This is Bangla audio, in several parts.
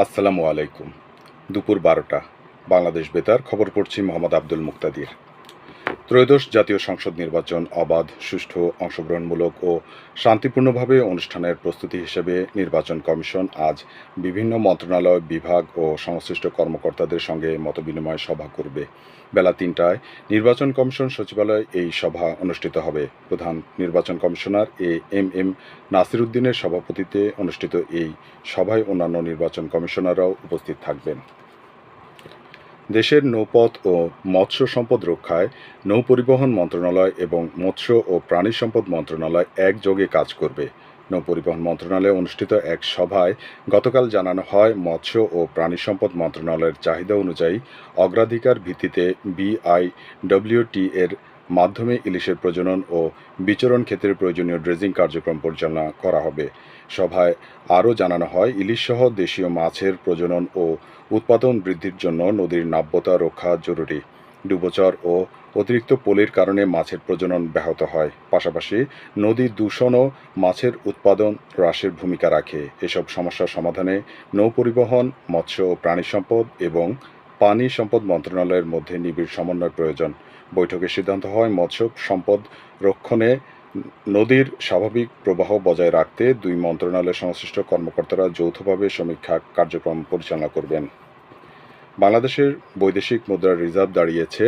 আসসালামু আলাইকুম। দুপুর ১২টা বাংলাদেশ বেতার খবর পড়ছি মোহাম্মদ আব্দুল মুক্তাদির। ত্রয়োদশ জাতীয় সংসদ নির্বাচন অবাধ, সুষ্ঠু, অংশগ্রহণমূলক ও শান্তিপূর্ণভাবে অনুষ্ঠানের প্রস্তুতি হিসেবে নির্বাচন কমিশন আজ বিভিন্ন মন্ত্রণালয়, বিভাগ ও সংশ্লিষ্ট কর্মকর্তাদের সঙ্গে মতবিনিময় সভা করবে। বেলা ৩টায় নির্বাচন কমিশন সচিবালয়ে এই সভা অনুষ্ঠিত হবে। প্রধান নির্বাচন কমিশনার এম নাসির উদ্দিনের সভাপতিত্বে অনুষ্ঠিত এই সভায় অন্যান্য নির্বাচন কমিশনাররাও উপস্থিত থাকবেন। দেশের নৌপথ ও মৎস্য সম্পদ রক্ষায় নৌ পরিবহন মন্ত্রণালয় এবং মৎস্য ও প্রাণী সম্পদ মন্ত্রণালয় একযোগে কাজ করবে। নৌ পরিবহন মন্ত্রণালয়ে অনুষ্ঠিত এক সভায় গতকাল জানানো হয়, মৎস্য ও প্রাণী সম্পদ মন্ত্রণালয়ের চাহিদা অনুযায়ী অগ্রাধিকার ভিত্তিতে বিআইডব্লিউটি এর মাধ্যমে ইলিশের প্রজনন ও বিচরণ ক্ষেত্রে প্রয়োজনীয় ড্রেজিং কার্যক্রম পরিচালনা করা হবে। সভায় আরও জানানো হয়, ইলিশসহ দেশীয় মাছের প্রজনন ও উৎপাদন বৃদ্ধির জন্য নদীর নাব্যতা রক্ষা জরুরি। ডুবোচর ও অতিরিক্ত পলির কারণে মাছের প্রজনন ব্যাহত হয়। পাশাপাশি নদী দূষণও মাছের উৎপাদন হ্রাসের ভূমিকা রাখে। এসব সমস্যার সমাধানে নৌ পরিবহন, মৎস্য ও প্রাণী সম্পদ এবং পানি সম্পদ মন্ত্রণালয়ের মধ্যে নিবিড় সমন্বয় প্রয়োজন। বৈঠকে সিদ্ধান্ত হয়, মৎস্য সম্পদ রক্ষণে নদীর স্বাভাবিক প্রবাহ বজায় রাখতে দুই মন্ত্রণালয়ের সংশ্লিষ্ট কর্মকর্তারা যৌথভাবে সমীক্ষা কার্যক্রম পরিচালনা করবেন। বাংলাদেশের বৈদেশিক মুদ্রার রিজার্ভ দাঁড়িয়েছে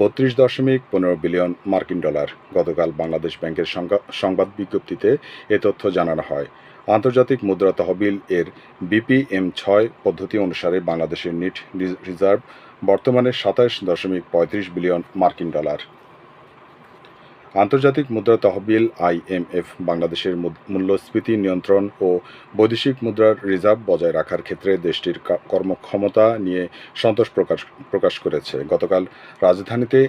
৩২.১৫ বিলিয়ন মার্কিন ডলার। গতকাল বাংলাদেশ ব্যাংকের সংবাদ বিজ্ঞপ্তিতে এ তথ্য জানানো হয়। আন্তর্জাতিক মুদ্রা তহবিল এর BPM-6 পদ্ধতি অনুসারে বাংলাদেশের নিট রিজার্ভ বর্তমানে ২৭.৩৫ বিলিয়ন মার্কিন ডলার। আন্তর্জাতিক মুদ্রা তহবিল IMF বাংলাদেশের মূল্যস্ফীতি নিয়ন্ত্রণ ও বৈদেশিক মুদ্রার রিজার্ভ বজায় রাখার ক্ষেত্রে দেশটির কর্মক্ষমতা নিয়ে সন্তোষ প্রকাশ করেছে। গতকাল রাজধানীতে